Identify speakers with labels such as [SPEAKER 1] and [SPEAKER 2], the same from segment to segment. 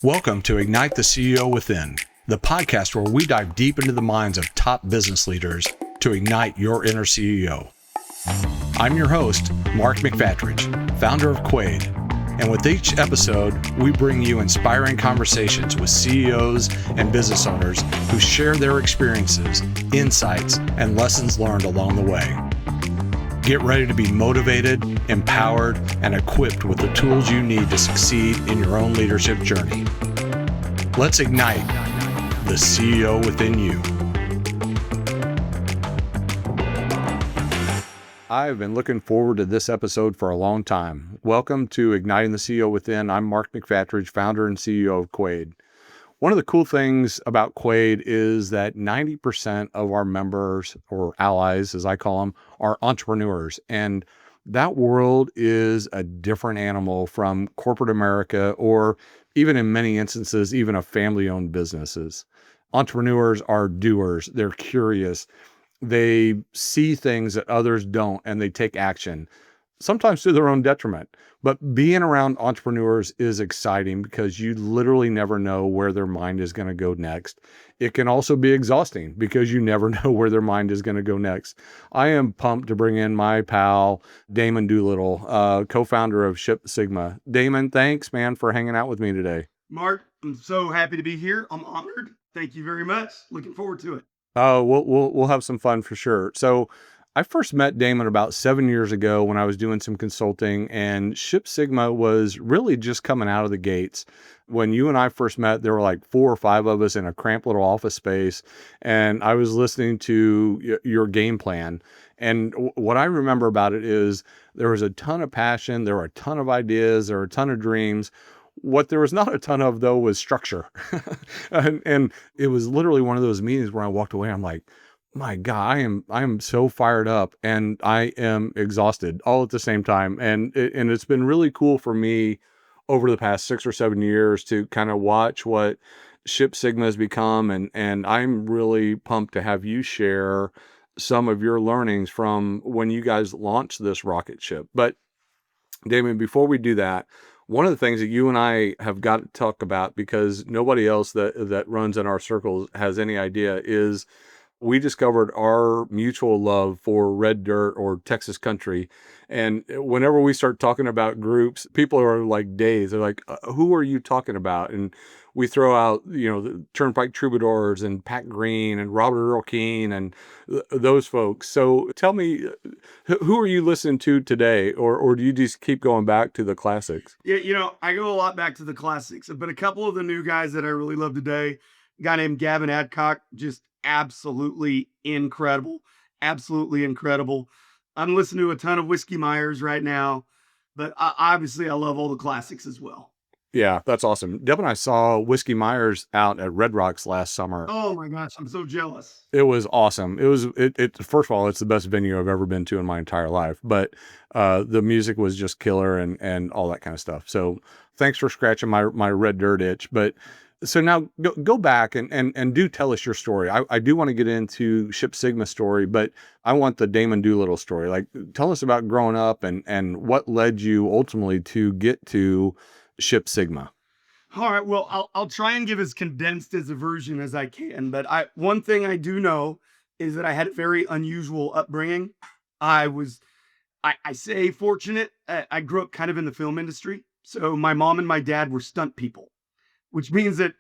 [SPEAKER 1] Welcome to Ignite the CEO Within, the podcast where we dive deep into the minds of top business leaders to ignite your inner CEO. I'm your host, Mark McFatridge, founder of Quaid, and with each episode, we bring you inspiring conversations with CEOs and business owners who share their experiences, insights, and lessons learned along the way. Get ready to be motivated, empowered, and equipped with the tools you need to succeed in your own leadership journey. Let's ignite the CEO within you. I've been looking forward to this episode for a long time. Welcome to Igniting the CEO Within. I'm Mark McFatridge, founder and CEO of Quaid. One of the cool things about Quaid is that 90% of our members, or allies as I call them, are entrepreneurs. And that world is a different animal from corporate America, or even in many instances, even of family-owned businesses. Entrepreneurs are doers. They're curious. They see things that others don't, and they take action, sometimes to their own detriment. But being around entrepreneurs is exciting because you literally never know where their mind is going to go next. It can also be exhausting because you never know where their mind is going to go next. I am pumped to bring in my pal, Deyman Doolittle, co-founder of Ship Sigma. Deyman, thanks, man, for hanging out with me today.
[SPEAKER 2] Mark, I'm so happy to be here. I'm honored. Thank you very much. Looking forward to it.
[SPEAKER 1] Oh, we'll have some fun for sure. So I first met Deyman about 7 years ago when I was doing some consulting, and Ship Sigma was really just coming out of the gates. When you and I first met, there were like 4 or 5 of us in a cramped little office space, and I was listening to your game plan. And what I remember about it is there was a ton of passion, there were a ton of ideas, there were a ton of dreams. What there was not a ton of, though, was structure. and it was literally one of those meetings where I walked away, I'm like, my God, I am so fired up and I am exhausted all at the same time. And it's been really cool for me over the past 6 or 7 years to kind of watch what Ship Sigma has become. And I'm really pumped to have you share some of your learnings from when you guys launched this rocket ship. But Deyman, before we do that, one of the things that you and I have got to talk about, because nobody else that runs in our circles has any idea, is we discovered our mutual love for red dirt or Texas country. And whenever we start talking about groups, people are like dazed. They're like, who are you talking about? And we throw out, the Turnpike Troubadours and Pat Green and Robert Earl Keen and those folks. So tell me, who are you listening to today? Or do you just keep going back to the classics?
[SPEAKER 2] Yeah, I go a lot back to the classics, but a couple of the new guys that I really love today, a guy named Gavin Adcock, just absolutely incredible. Absolutely incredible. I'm listening to a ton of Whiskey Myers right now, but obviously I love all the classics as well.
[SPEAKER 1] Yeah, that's awesome. Deb and I saw Whiskey Myers out at Red Rocks last summer.
[SPEAKER 2] Oh my gosh, I'm so jealous.
[SPEAKER 1] It was awesome. It first of all, it's the best venue I've ever been to in my entire life, but the music was just killer and all that kind of stuff. So thanks for scratching my red dirt itch. But so now go back and do tell us your story. I do want to get into Ship Sigma story, but I want the Deyman Doolittle story. Like, tell us about growing up and what led you ultimately to get to Ship Sigma.
[SPEAKER 2] All right, well, I'll try and give as condensed as a version as I can, but one thing I do know is that I had a very unusual upbringing. I say fortunate. I grew up kind of in the film industry. So my mom and my dad were stunt people, which means that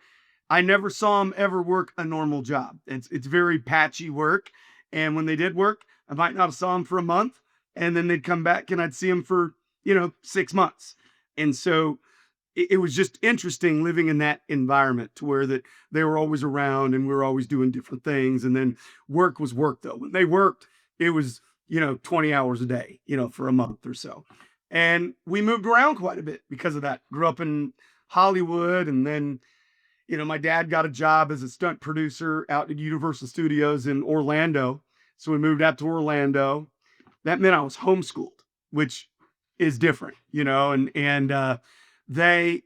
[SPEAKER 2] I never saw them ever work a normal job. It's very patchy work. And when they did work, I might not have saw them for a month, and then they'd come back and I'd see them for, 6 months. And so it was just interesting living in that environment to where that they were always around and we were always doing different things. And then work was work though. When they worked, it was, 20 hours a day, for a month or so. And we moved around quite a bit because of that. Grew up in Hollywood, and then, my dad got a job as a stunt producer out at Universal Studios in Orlando. So we moved out to Orlando. That meant I was homeschooled, which is different, and they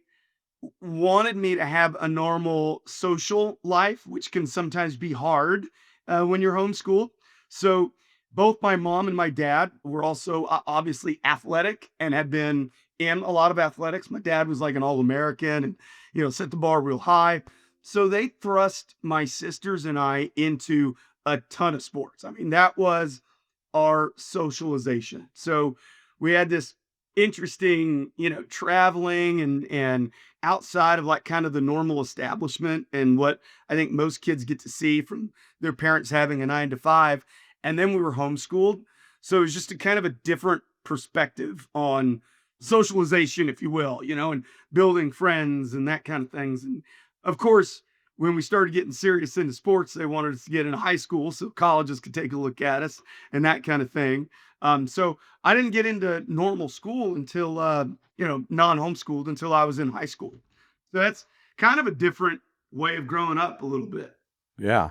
[SPEAKER 2] wanted me to have a normal social life, which can sometimes be hard when you're homeschooled. So both my mom and my dad were also obviously athletic and had been in a lot of athletics. My dad was like an All-American and, set the bar real high. So they thrust my sisters and I into a ton of sports. I mean, that was our socialization. So we had this interesting, traveling and outside of like kind of the normal establishment and what I think most kids get to see from their parents having a 9 to 5. And then we were homeschooled. So it was just a kind of a different perspective on socialization, if you will, and building friends and that kind of things. And of course, when we started getting serious into sports, they wanted us to get into high school so colleges could take a look at us and that kind of thing. So I didn't get into normal school until, non-homeschooled until I was in high school. So that's kind of a different way of growing up a little bit.
[SPEAKER 1] Yeah.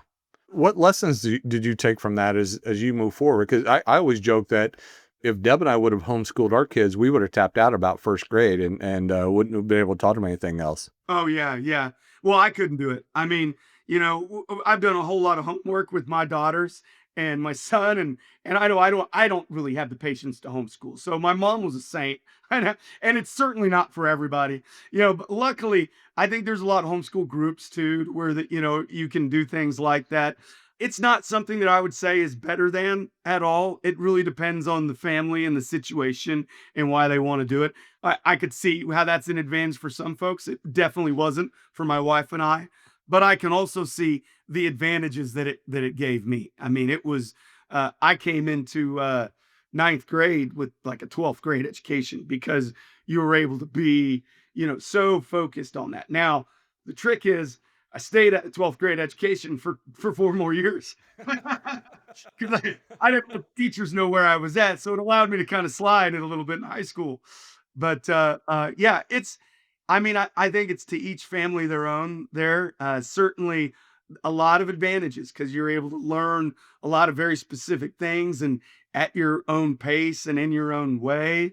[SPEAKER 1] What lessons did you take from that as you move forward? Because I always joke that if Deb and I would have homeschooled our kids, we would have tapped out about first grade and wouldn't have been able to taught them anything else.
[SPEAKER 2] Oh yeah, yeah. Well, I couldn't do it. I mean, I've done a whole lot of homework with my daughters and my son, and I don't really have the patience to homeschool. So my mom was a saint, and it's certainly not for everybody. But luckily, I think there's a lot of homeschool groups too, where that you can do things like that. It's not something that I would say is better than at all. It really depends on the family and the situation and why they want to do it. I could see how that's an advantage for some folks. It definitely wasn't for my wife and I, but I can also see the advantages that it gave me. I mean, it was I came into ninth grade with like a 12th grade education because you were able to be, so focused on that. Now, the trick is I stayed at the 12th grade education for 4 more years because I didn't let teachers know where I was at. So it allowed me to kind of slide it a little bit in high school. But yeah, I mean, I think it's to each family their own there. Certainly a lot of advantages because you're able to learn a lot of very specific things and at your own pace and in your own way.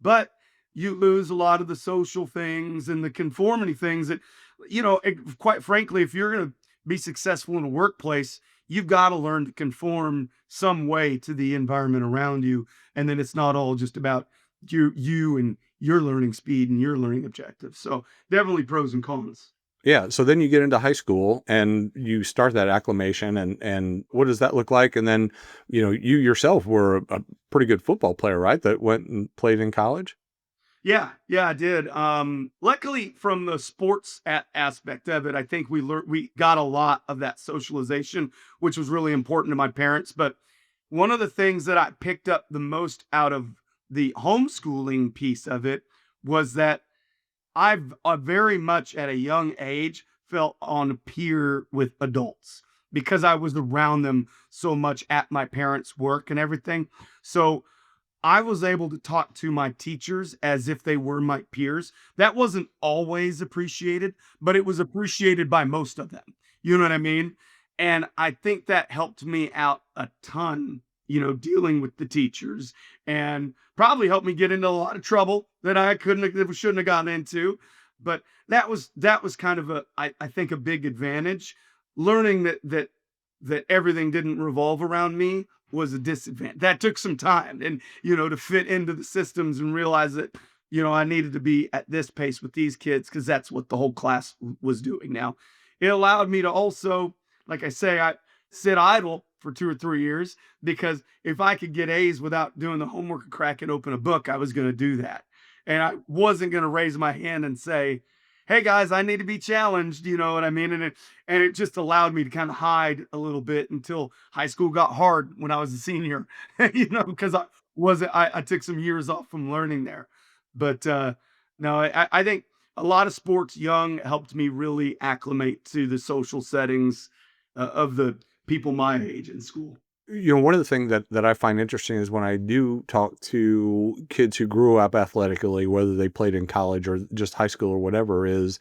[SPEAKER 2] But you lose a lot of the social things and the conformity things that, quite frankly, if you're going to be successful in a workplace, you've got to learn to conform some way to the environment around you. And then it's not all just about you and your learning speed and your learning objectives. So definitely pros and cons.
[SPEAKER 1] Yeah. So then you get into high school and you start that acclimation and what does that look like? And then, you yourself were a pretty good football player, right? That went and played in college.
[SPEAKER 2] Yeah, yeah, I did. Luckily, from the sports aspect of it, I think we got a lot of that socialization, which was really important to my parents. But one of the things that I picked up the most out of the homeschooling piece of it was that I've very much at a young age felt on peer with adults because I was around them so much at my parents' work and everything. So I was able to talk to my teachers as if they were my peers. That wasn't always appreciated, but it was appreciated by most of them. You know what I mean? And I think that helped me out a ton, dealing with the teachers and probably helped me get into a lot of trouble that shouldn't have gotten into. But that was kind of I think a big advantage. Learning that everything didn't revolve around me was a disadvantage. That took some time and, to fit into the systems and realize that, I needed to be at this pace with these kids because that's what the whole class was doing. Now, it allowed me to also, like I say, I sit idle for 2 or 3 years because if I could get A's without doing the homework and cracking open a book, I was going to do that. And I wasn't going to raise my hand and say, hey guys, I need to be challenged. You know what I mean? And it just allowed me to kind of hide a little bit until high school got hard when I was a senior, because I took some years off from learning there. But no, I think a lot of sports young helped me really acclimate to the social settings of the people my age in school.
[SPEAKER 1] One of the things that I find interesting is when I do talk to kids who grew up athletically, whether they played in college or just high school or whatever, is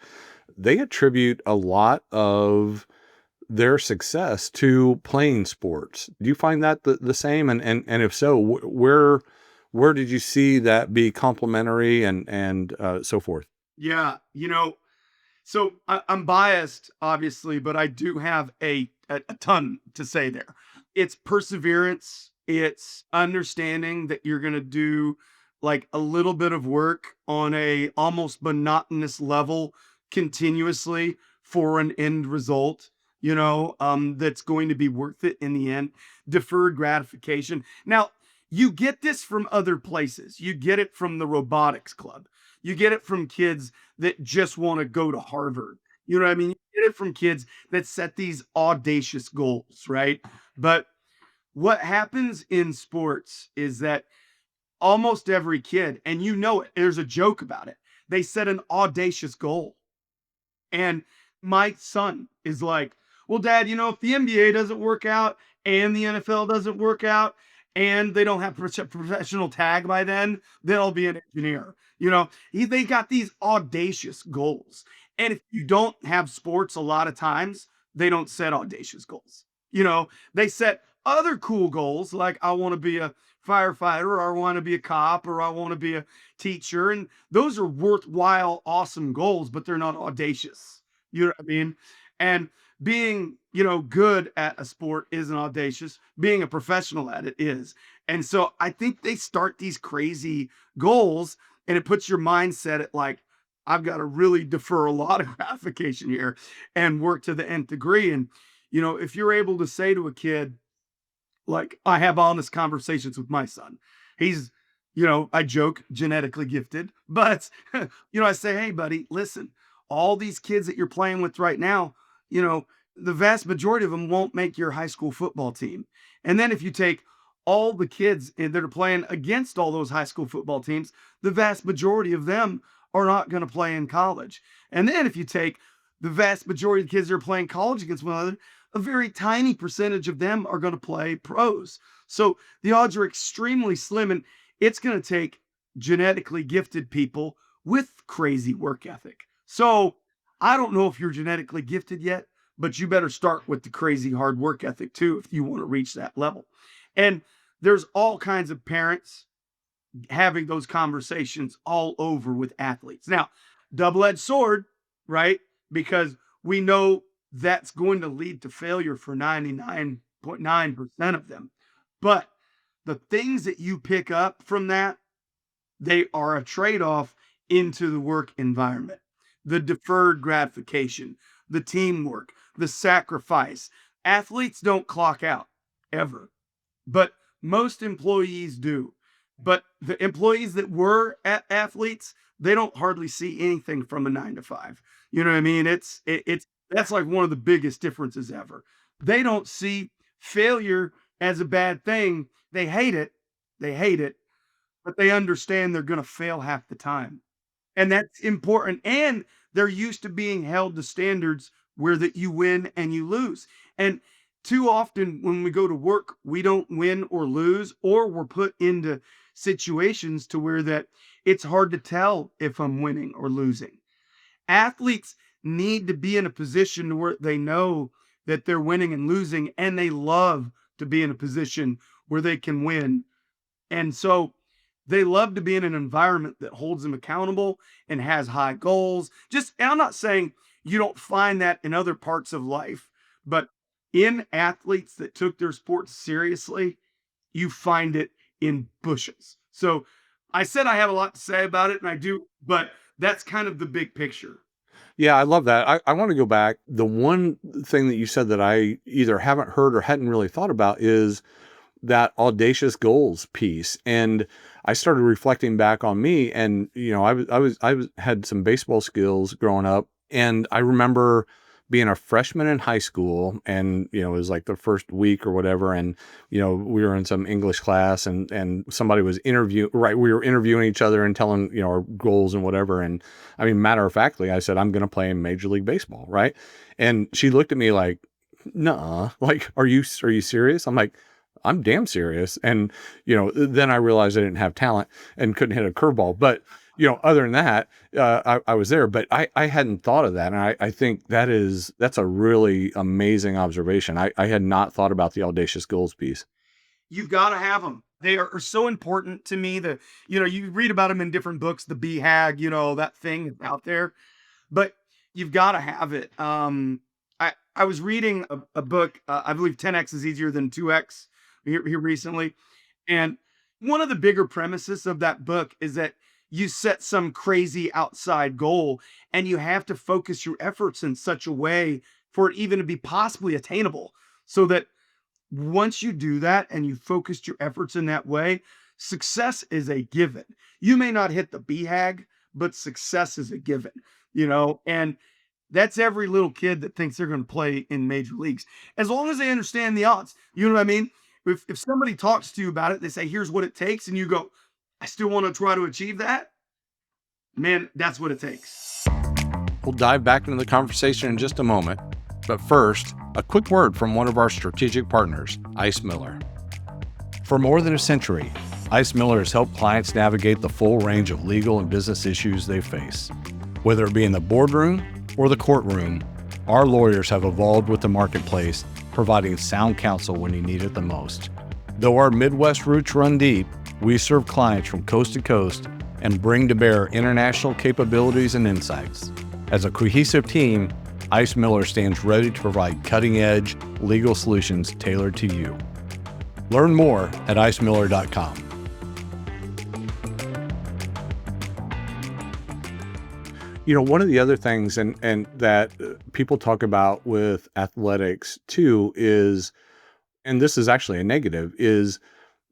[SPEAKER 1] they attribute a lot of their success to playing sports. Do you find that the same? And if so, where did you see that be complementary and so forth?
[SPEAKER 2] Yeah, so I'm biased, obviously, but I do have a ton to say there. It's perseverance. It's understanding that you're going to do like a little bit of work on a almost monotonous level continuously for an end result, that's going to be worth it in the end. Deferred gratification. Now, you get this from other places. You get it from the robotics club. You get it from kids that just want to go to Harvard. You know what I mean? You get it from kids that set these audacious goals, right? But what happens in sports is that almost every kid, and there's a joke about it. They set an audacious goal. And my son is like, well, dad, if the NBA doesn't work out and the NFL doesn't work out and they don't have professional tag by then I'll be an engineer. They got these audacious goals. And if you don't have sports, a lot of times they don't set audacious goals. They set other cool goals like I want to be a firefighter, or I want to be a cop, or I want to be a teacher. And those are worthwhile, awesome goals, but they're not audacious. You know what I mean? And being, good at a sport isn't audacious. Being a professional at it is. And so I think they start these crazy goals and it puts your mindset at like, I've got to really defer a lot of gratification here and work to the nth degree. And, if you're able to say to a kid, like I have honest conversations with my son. He's, I joke genetically gifted, but I say, hey, buddy, listen, all these kids that you're playing with right now, you know, the vast majority of them won't make your high school football team. And then if you take all the kids that are playing against all those high school football teams, the vast majority of them are not going to play in college. And then if you take the vast majority of the kids that are playing college against one another, a very tiny percentage of them are going to play pros. So the odds are extremely slim, and it's going to take genetically gifted people with crazy work ethic. So I don't know if you're genetically gifted yet, but you better start with the crazy hard work ethic too if you want to reach that level. And there's all kinds of parents having those conversations all over with athletes. Now, double-edged sword, right? Because we know that's going to lead to failure for 99.9% of them. But the things that you pick up from that, they are a trade-off into the work environment. The deferred gratification, the teamwork, the sacrifice. Athletes don't clock out ever, but most employees do. But the employees that were athletes, they don't hardly see anything from a 9 to 5. You know what I mean? It's that's like one of the biggest differences ever. They don't see failure as a bad thing. They hate it. They hate it, but they understand they're going to fail half the time. And that's important. And they're used to being held to standards where that you win and you lose. And too often when we go to work, we don't win or lose, or we're put into situations to where that it's hard to tell if I'm winning or losing. Athletes need to be in a position where they know that they're winning and losing, and they love to be in a position where they can win. And so they love to be in an environment that holds them accountable and has high goals. And I'm not saying you don't find that in other parts of life, but in athletes that took their sports seriously, you find it in bushes. So I said I have a lot to say about it, and I do, but that's kind of the big picture.
[SPEAKER 1] Yeah, I love that. I want to go back. The one thing that you said that I either haven't heard or hadn't really thought about is that audacious goals piece. And I started reflecting back on me, and I had some baseball skills growing up, and I remember being a freshman in high school, and it was like the first week or whatever, and we were in some English class, and somebody was we were interviewing each other and telling our goals and whatever. And I mean, matter of factly, I said I'm going to play in Major League Baseball, right? And she looked at me like, "Nuh, like, are you serious?" I'm like, I'm damn serious. And, then I realized I didn't have talent and couldn't hit a curveball. But, other than that, I was there, but I hadn't thought of that. And I think that's a really amazing observation. I had not thought about the audacious goals piece.
[SPEAKER 2] You've got to have them. They are so important to me. You read about them in different books, the BHAG, that thing out there, but you've got to have it. I was reading a book, I believe 10x is easier than 2x here recently. And one of the bigger premises of that book is that you set some crazy outside goal and you have to focus your efforts in such a way for it even to be possibly attainable. So that once you do that and you focused your efforts in that way, success is a given. You may not hit the BHAG, but success is a given, and that's every little kid that thinks they're going to play in major leagues. As long as they understand the odds, you know what I mean? If somebody talks to you about it, they say, here's what it takes, and you go, I still want to try to achieve that, man, that's what it takes.
[SPEAKER 1] We'll dive back into the conversation in just a moment. But first, a quick word from one of our strategic partners, Ice Miller. For more than a century, Ice Miller has helped clients navigate the full range of legal and business issues they face. Whether it be in the boardroom or the courtroom, our lawyers have evolved with the marketplace, providing sound counsel when you need it the most. Though our Midwest roots run deep, we serve clients from coast to coast and bring to bear international capabilities and insights. As a cohesive team, Ice Miller stands ready to provide cutting-edge legal solutions tailored to you. Learn more at icemiller.com. One of the other things and that people talk about with athletics too is, and this is actually a negative, is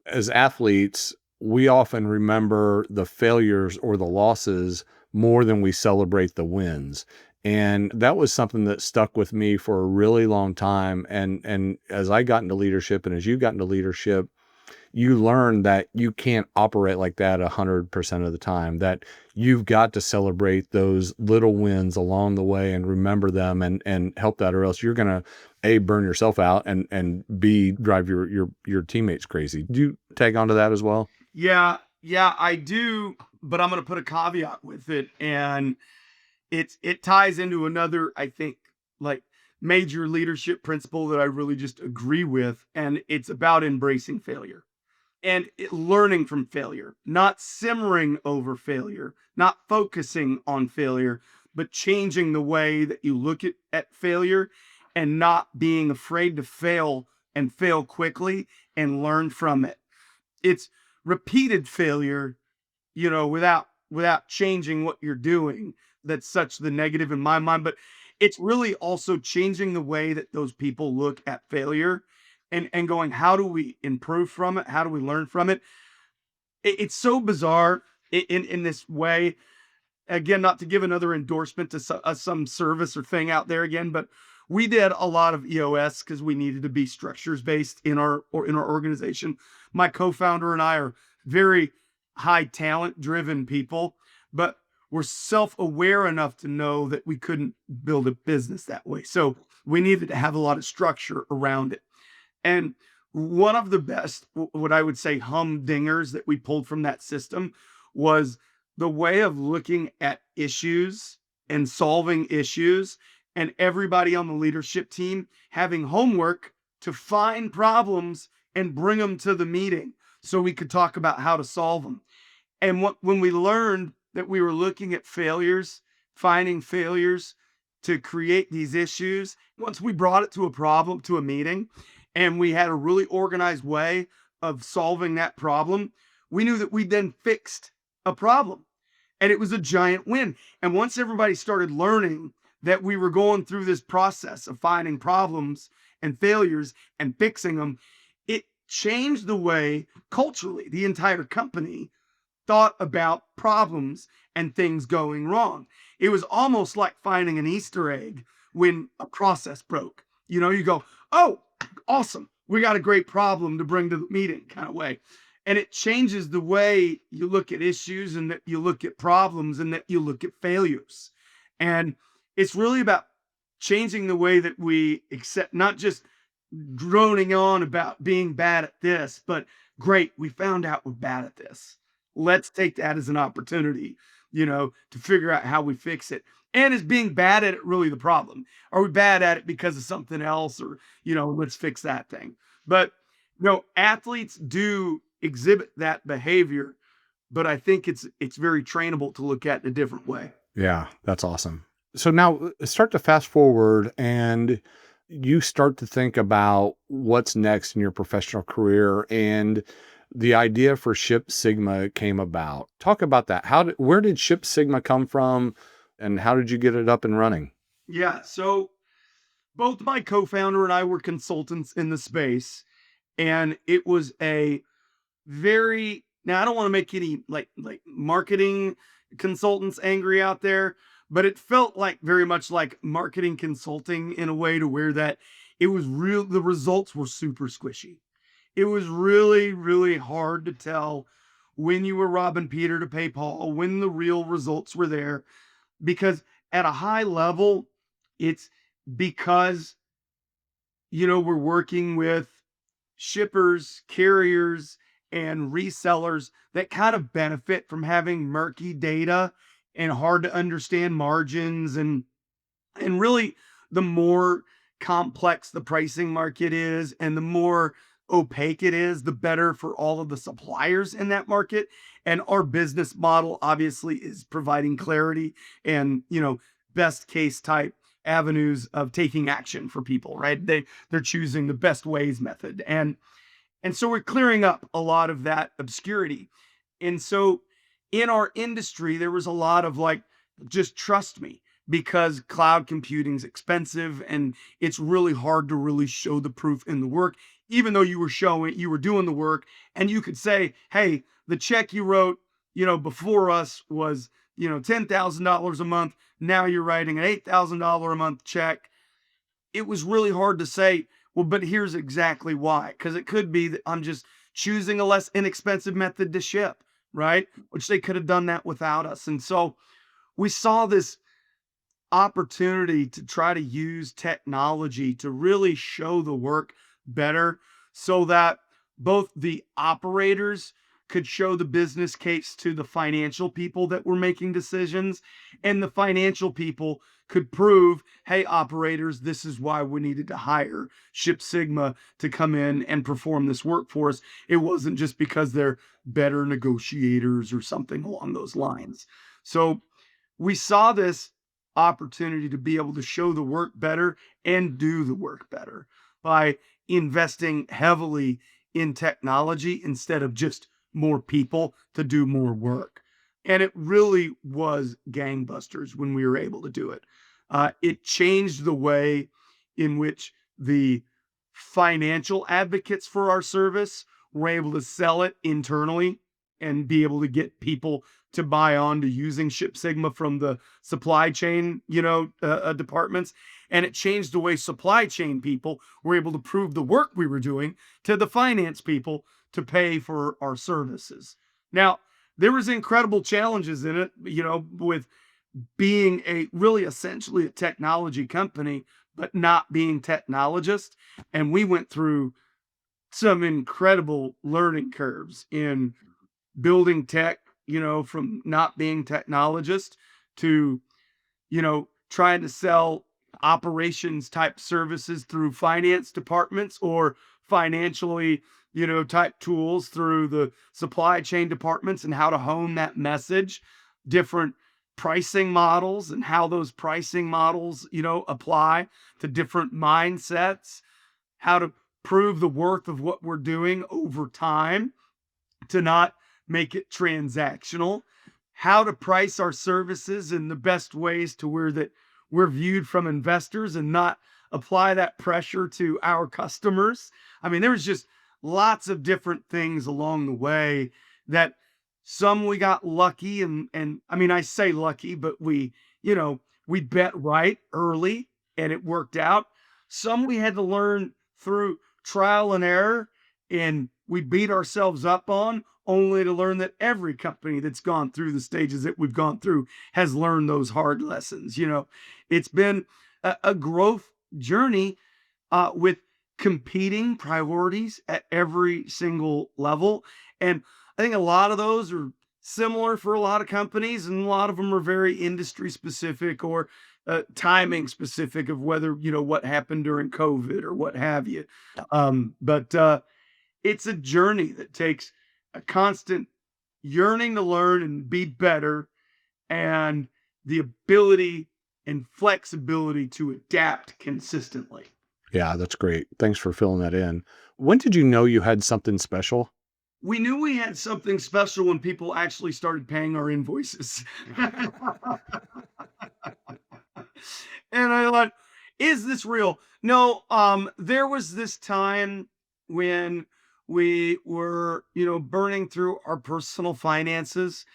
[SPEAKER 1] as athletes, we often remember the failures or the losses more than we celebrate the wins. And that was something that stuck with me for a really long time. And as I got into leadership and as you got into leadership, you learn that you can't operate like that 100% of the time, that you've got to celebrate those little wins along the way and remember them and help that, or else you're going to A, burn yourself out, and B, drive your teammates crazy. Do you tag onto that as well?
[SPEAKER 2] Yeah, I do, but I'm going to put a caveat with it. And it ties into another, I think, like major leadership principle that I really just agree with. And it's about embracing failure and learning from failure, not simmering over failure, not focusing on failure, but changing the way that you look at failure and not being afraid to fail and fail quickly and learn from it. It's repeated failure, without changing what you're doing. That's such the negative in my mind, but it's really also changing the way that those people look at failure and going, how do we improve from it? How do we learn from it? It's so bizarre in this way. Again, not to give another endorsement to some service or thing out there again, but we did a lot of EOS because we needed to be structures based in our organization. My co-founder and I are very high talent driven people, but we're self-aware enough to know that we couldn't build a business that way. So we needed to have a lot of structure around it. And one of the best, what I would say, humdingers that we pulled from that system was the way of looking at issues and solving issues, and everybody on the leadership team having homework to find problems and bring them to the meeting so we could talk about how to solve them. And when we learned that we were looking at failures, finding failures to create these issues, once we brought it to a problem, to a meeting, and we had a really organized way of solving that problem, we knew that we then fixed a problem. And it was a giant win. And once everybody started learning that we were going through this process of finding problems and failures and fixing them, it changed the way culturally the entire company thought about problems and things going wrong. It was almost like finding an Easter egg when a process broke. You go, oh, awesome. We got a great problem to bring to the meeting kind of way. And it changes the way you look at issues and that you look at problems and that you look at failures. And it's really about changing the way that we accept, not just droning on about being bad at this, but great, we found out we're bad at this. Let's take that as an opportunity, to figure out how we fix it. And is being bad at it really the problem? Are we bad at it because of something else, or, let's fix that thing? But, athletes do exhibit that behavior, but I think it's very trainable to look at in a different way.
[SPEAKER 1] Yeah, that's awesome. So now start to fast forward and you start to think about what's next in your professional career. And the idea for Ship Sigma came about. Talk about that. Where did Ship Sigma come from, and how did you get it up and running?
[SPEAKER 2] Yeah. So both my co-founder and I were consultants in the space, and it was a very now I don't want to make any like marketing consultants angry out there, but it felt like very much like marketing consulting in a way to where that it was real the results were super squishy. It was really, really hard to tell when you were robbing Peter to pay Paul, when the real results were there, because at a high level, it's because we're working with shippers, carriers, and resellers that kind of benefit from having murky data and hard to understand margins and really the more complex the pricing market is and the more opaque it is, the better for all of the suppliers in that market. And our business model obviously is providing clarity and, best case type avenues of taking action for people, right? They're choosing the best ways method. And so we're clearing up a lot of that obscurity. And so in our industry, there was a lot of like, just trust me, because cloud computing's expensive and it's really hard to really show the proof in the work, even though you were doing the work and you could say, hey, the check you wrote, before us was, $10,000 a month. Now you're writing an $8,000 a month check. It was really hard to say, well, but here's exactly why. Because it could be that I'm just choosing a less inexpensive method to ship, right? Which they could have done that without us. And so we saw this opportunity to try to use technology to really show the work better so that both the operators could show the business case to the financial people that were making decisions, and the financial people could prove, hey, operators, this is why we needed to hire Ship Sigma to come in and perform this work for us. It wasn't just because they're better negotiators or something along those lines. So we saw this opportunity to be able to show the work better and do the work better by investing heavily in technology instead of just more people to do more work. And it really was gangbusters when we were able to do it. It changed the way in which the financial advocates for our service were able to sell it internally and be able to get people to buy on to using Ship Sigma from the supply chain, departments. And it changed the way supply chain people were able to prove the work we were doing to the finance people to pay for our services. Now, there was incredible challenges in it, with being a really essentially a technology company, but not being technologists. And we went through some incredible learning curves in building tech, from not being technologist to, trying to sell operations type services through finance departments or financially, type tools through the supply chain departments and how to hone that message, different pricing models and how those pricing models, apply to different mindsets, how to prove the worth of what we're doing over time to not make it transactional, how to price our services in the best ways to where that we're viewed from investors and not apply that pressure to our customers. I mean, there was just lots of different things along the way that some we got lucky and I mean I say lucky, but we bet right early and it worked out. Some we had to learn through trial and error and we beat ourselves up on only to learn that every company that's gone through the stages that we've gone through has learned those hard lessons. It's been a growth journey with competing priorities at every single level. And I think a lot of those are similar for a lot of companies, and a lot of them are very industry specific or timing specific of whether, what happened during COVID or what have you. But it's a journey that takes a constant yearning to learn and be better and the ability and flexibility to adapt consistently.
[SPEAKER 1] Yeah, that's great. Thanks for filling that in. When did you know you had something special?
[SPEAKER 2] we knew we had something special when people actually started paying our invoices. And I thought, is this real? No, there was this time when we were, burning through our personal finances,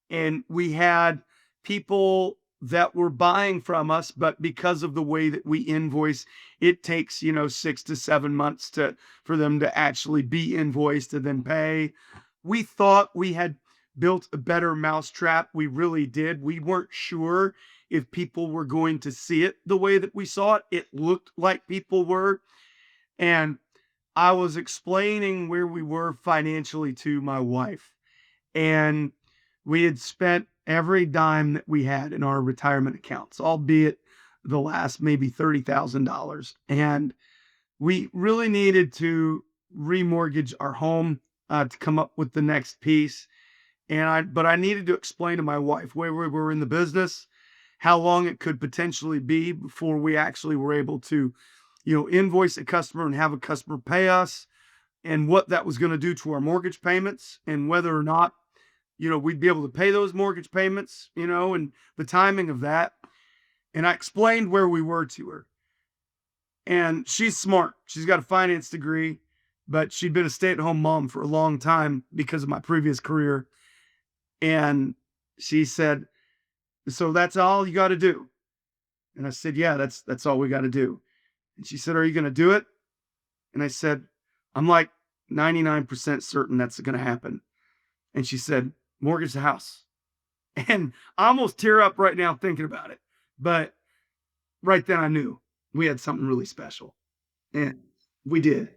[SPEAKER 2] and we had people that were buying from us, but because of the way that we invoice, it takes, 6 to 7 months for them to actually be invoiced and then pay. We thought we had built a better mousetrap. We really did. We weren't sure if people were going to see it the way that we saw it. It looked like people were. And I was explaining where we were financially to my wife. And we had spent every dime that we had in our retirement accounts, albeit the last maybe $30,000. And we really needed to remortgage our home to come up with the next piece. But I needed to explain to my wife where we were in the business, how long it could potentially be before we actually were able to, invoice a customer and have a customer pay us, and what that was going to do to our mortgage payments, and whether or not, we'd be able to pay those mortgage payments, and the timing of that. And I explained where we were to her. And she's smart. She's got a finance degree, but she'd been a stay-at-home mom for a long time because of my previous career. And she said, "So that's all you got to do?" And I said, "Yeah, that's all we got to do." And she said, "Are you going to do it?" And I said, "I'm like 99% certain that's going to happen." And she said, "Mortgage the house." And I almost tear up right now thinking about it. But right then I knew we had something really special. And we did.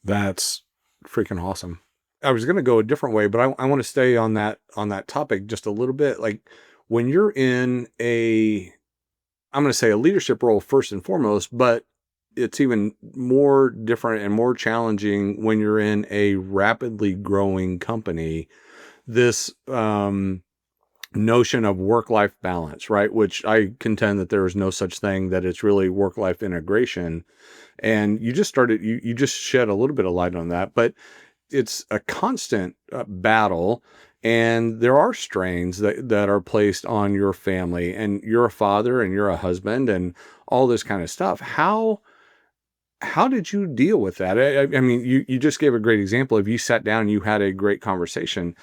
[SPEAKER 1] That's freaking awesome. I was going to go a different way, but I want to stay on that topic just a little bit. Like when you're in I'm going to say a leadership role first and foremost, but it's even more different and more challenging when you're in a rapidly growing company. This notion of work-life balance, right? Which I contend that there is no such thing, that it's really work-life integration. And you just shed a little bit of light on that, but it's a constant battle. And there are strains that are placed on your family, and you're a father and you're a husband and all this kind of stuff. How did you deal with that? I mean, you just gave a great example. If you sat down, you had a great conversation.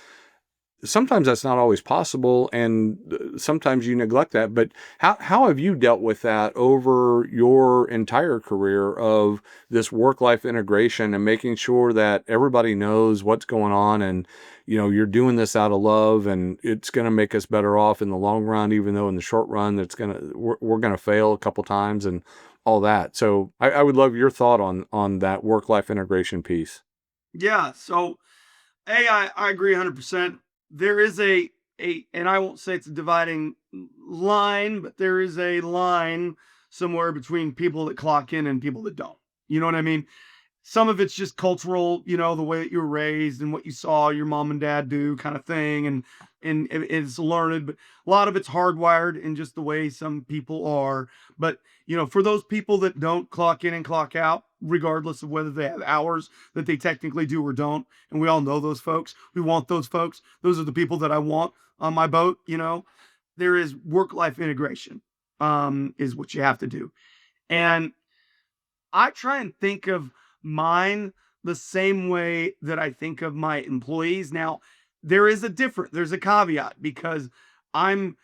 [SPEAKER 1] Sometimes that's not always possible, and sometimes you neglect that. But how have you dealt with that over your entire career of this work-life integration and making sure that everybody knows what's going on, and you're doing this out of love, and it's going to make us better off in the long run, even though in the short run we're going to fail a couple times and all that. So I would love your thought on that work-life integration piece.
[SPEAKER 2] Yeah. So, I agree 100%. There is and I won't say it's a dividing line, but there is a line somewhere between people that clock in and people that don't. You know what I mean? Some of it's just cultural, the way that you were raised and what you saw your mom and dad do, kind of thing, and it's learned. But a lot of it's hardwired in just the way some people are. But for those people that don't clock in and clock out, regardless of whether they have hours that they technically do or don't, and we all know those folks, we want those folks. Those are the people that I want on my boat. There is work-life integration, is what you have to do. And I try and think of mine the same way that I think of my employees. Now, there's a caveat, because I'm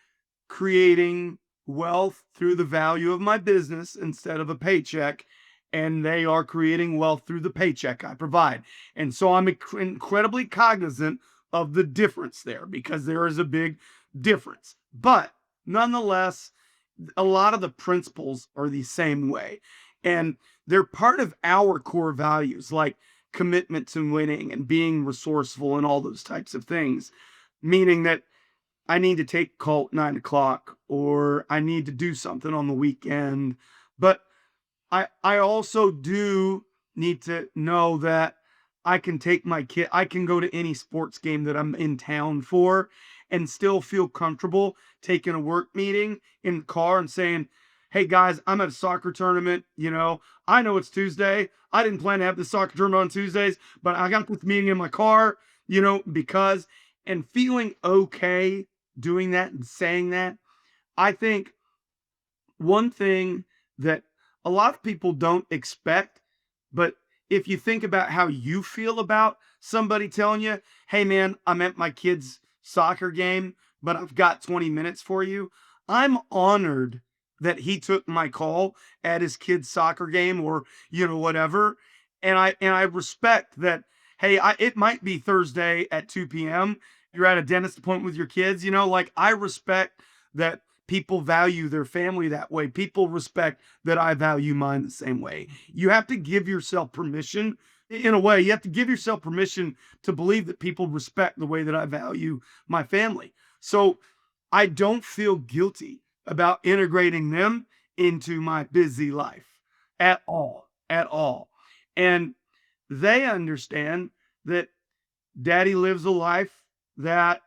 [SPEAKER 2] creating wealth through the value of my business instead of a paycheck, and they are creating wealth through the paycheck I provide. And so I'm incredibly cognizant of the difference there, because there is a big difference. But nonetheless, a lot of the principles are the same way. And they're part of our core values, like commitment to winning and being resourceful and all those types of things. Meaning that I need to take a call at 9 o'clock, or I need to do something on the weekend. But I also do need to know that I can take my kid, I can go to any sports game that I'm in town for, and still feel comfortable taking a work meeting in the car and saying, "Hey guys, I'm at a soccer tournament. I know it's Tuesday. I didn't plan to have this soccer tournament on Tuesdays, but I got this meeting in my car. because, and feeling okay doing that and saying that. I think one thing that a lot of people don't expect, but if you think about how you feel about somebody telling you, hey man, I'm at my kid's soccer game, but I've got 20 minutes for you. I'm honored that he took my call at his kid's soccer game or, whatever. And I respect that, hey, it might be Thursday at 2 p.m. You're at a dentist appointment with your kids, like I respect that people value their family that way. People respect that I value mine the same way. You have to give yourself permission. In a way, you have to give yourself permission to believe that people respect the way that I value my family. So I don't feel guilty about integrating them into my busy life at all, at all. And they understand that daddy lives a life that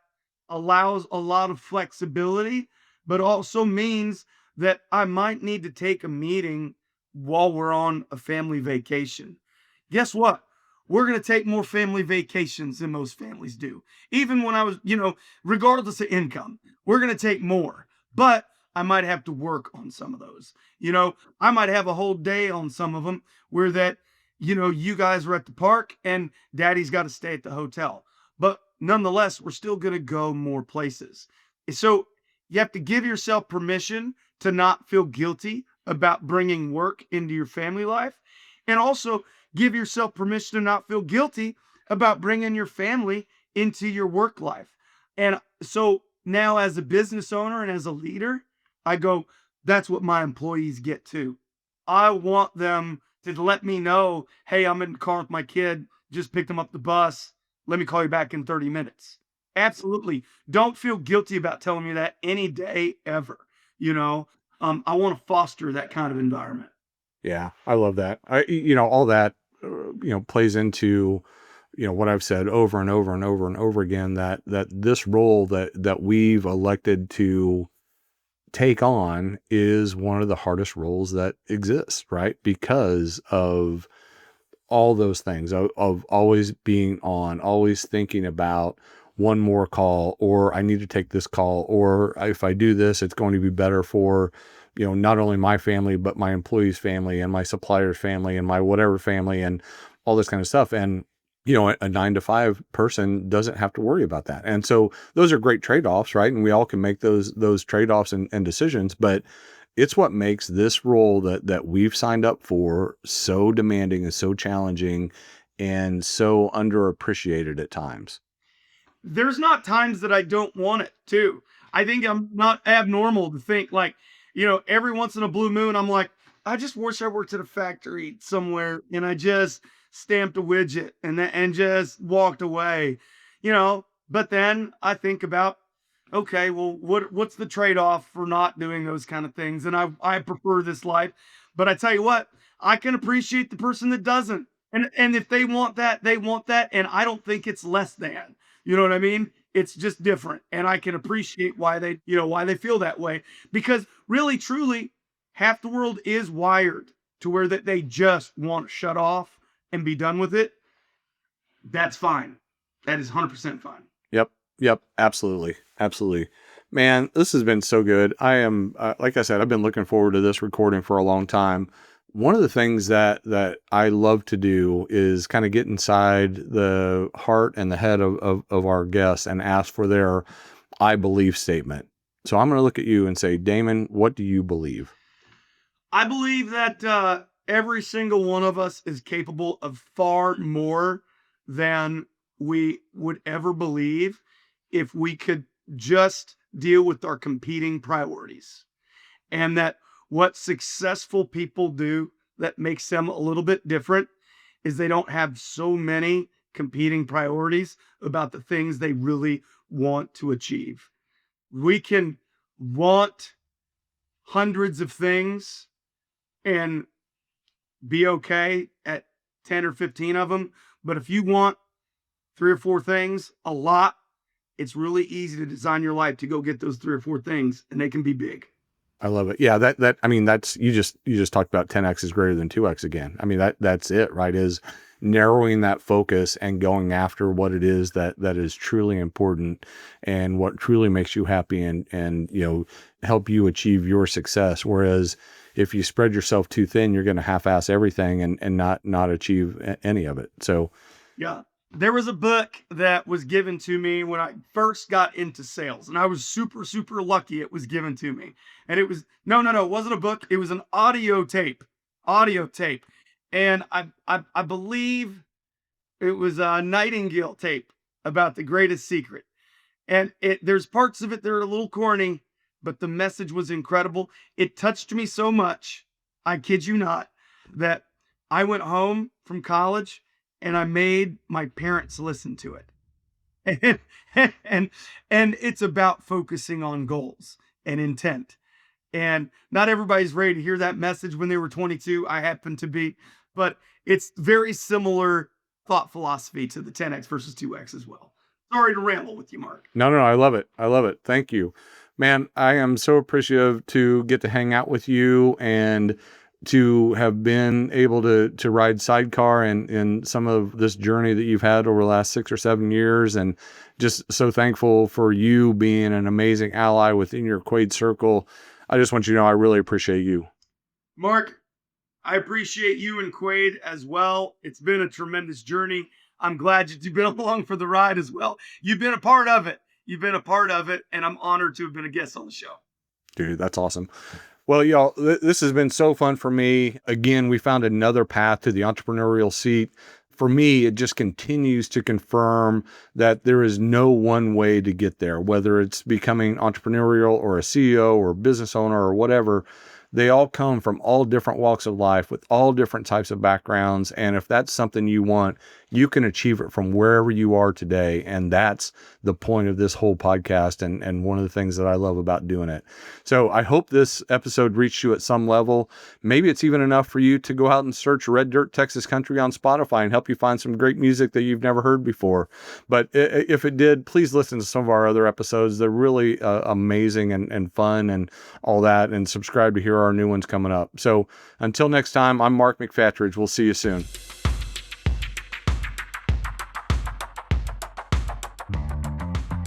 [SPEAKER 2] allows a lot of flexibility, but also means that I might need to take a meeting while we're on a family vacation. Guess what? We're going to take more family vacations than most families do. Even when I was, regardless of income, we're going to take more. But I might have to work on some of those. I might have a whole day on some of them where that, you guys are at the park and daddy's got to stay at the hotel. But nonetheless, we're still going to go more places. So you have to give yourself permission to not feel guilty about bringing work into your family life. And also give yourself permission to not feel guilty about bringing your family into your work life. And so now, as a business owner and as a leader, I go, that's what my employees get too. I want them to let me know, hey, I'm in the car with my kid, just picked him up the bus. Let me call you back in 30 minutes. Absolutely. Don't feel guilty about telling me that any day ever. You know, I want to foster that kind of environment.
[SPEAKER 1] Yeah, I love that. All that, plays into, what I've said over and over and over and over again, that this role that we've elected to take on is one of the hardest roles that exists, right? Because of all those things of always being on, always thinking about one more call, or I need to take this call, or if I do this, it's going to be better for, not only my family, but my employees' family and my supplier's family and my whatever family and all this kind of stuff. And, a 9 to 5 person doesn't have to worry about that. And so those are great trade-offs, right? And we all can make those trade-offs and decisions, but it's what makes this role that we've signed up for so demanding and so challenging and so underappreciated at times.
[SPEAKER 2] There's not times that I don't want it too. I think I'm not abnormal to think like, every once in a blue moon, I'm like, I just wish I worked at a factory somewhere and I just stamped a widget and just walked away, But then I think about, okay, well, what's the trade-off for not doing those kind of things? And I prefer this life. But I tell you what, I can appreciate the person that doesn't. And if they want that, they want that. And I don't think it's less than. You know what I mean? It's just different. And I can appreciate why they feel that way. Because really, truly, half the world is wired to where that they just want to shut off and be done with it. That's fine. That is 100% fine.
[SPEAKER 1] Yep. Yep. Absolutely. Absolutely. Man, this has been so good. I am, like I said, I've been looking forward to this recording for a long time. One of the things that I love to do is kind of get inside the heart and the head of our guests and ask for their I believe statement. So I'm going to look at you and say, Deyman, what do you believe?
[SPEAKER 2] I believe that every single one of us is capable of far more than we would ever believe if we could just deal with our competing priorities. And that what successful people do that makes them a little bit different is they don't have so many competing priorities about the things they really want to achieve. We can want hundreds of things and be okay at 10 or 15 of them. But if you want 3 or 4 things a lot, it's really easy to design your life to go get those 3 or 4 things, and they can be big.
[SPEAKER 1] I love it. Yeah, I mean, that's you just talked about 10x is greater than 2x again. I mean, that's it, right? narrowing that focus and going after what it is that is truly important and what truly makes you happy and help you achieve your success. Whereas if you spread yourself too thin, you're going to half-ass everything and not achieve any of it. So
[SPEAKER 2] Yeah. There was a book that was given to me when I first got into sales, and I was super, super lucky it was given to me. And it was, no, it wasn't a book. It was an audio tape. And I believe it was a Nightingale tape about the greatest secret. And there's parts of it that are a little corny, but the message was incredible. It touched me so much, I kid you not, that I went home from college and I made my parents listen to it. And it's about focusing on goals and intent. And not everybody's ready to hear that message when they were 22. I happen to be, but it's very similar thought philosophy to the 10x versus 2x as well. Sorry to ramble with you, Mark.
[SPEAKER 1] no, I love it. I love it. Thank you, man. I am so appreciative to get to hang out with you and to have been able to ride sidecar and in some of this journey that you've had over the last 6 or 7 years. And just so thankful for you being an amazing ally within your Quaid circle. I just want you to know, I really appreciate you.
[SPEAKER 2] Mark, I appreciate you and Quaid as well. It's been a tremendous journey. I'm glad that you've been along for the ride as well. You've been a part of it. And I'm honored to have been a guest on the show.
[SPEAKER 1] Dude, that's awesome. Well, y'all, this has been so fun for me. Again, we found another path to the entrepreneurial seat. For me, it just continues to confirm that there is no one way to get there, whether it's becoming entrepreneurial or a CEO or a business owner or whatever. They all come from all different walks of life with all different types of backgrounds. And if that's something you want, you can achieve it from wherever you are today. And that's the point of this whole podcast and one of the things that I love about doing it. So I hope this episode reached you at some level. Maybe it's even enough for you to go out and search Red Dirt Texas Country on Spotify and help you find some great music that you've never heard before. But if it did, please listen to some of our other episodes. They're really amazing and fun and all that. And subscribe to hear our new ones coming up. So until next time, I'm Mark McFatridge. We'll see you soon.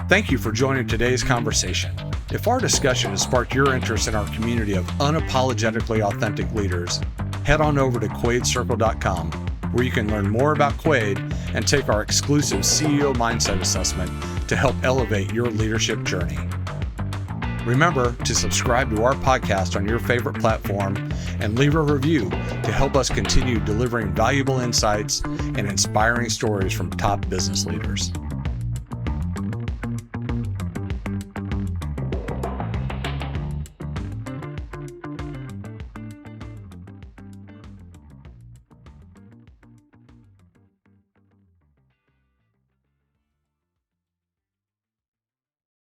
[SPEAKER 1] Thank you for joining today's conversation. If our discussion has sparked your interest in our community of unapologetically authentic leaders, head on over to QuaidCircle.com, where you can learn more about Quaid and take our exclusive CEO Mindset Assessment to help elevate your leadership journey. Remember to subscribe to our podcast on your favorite platform and leave a review to help us continue delivering valuable insights and inspiring stories from top business leaders.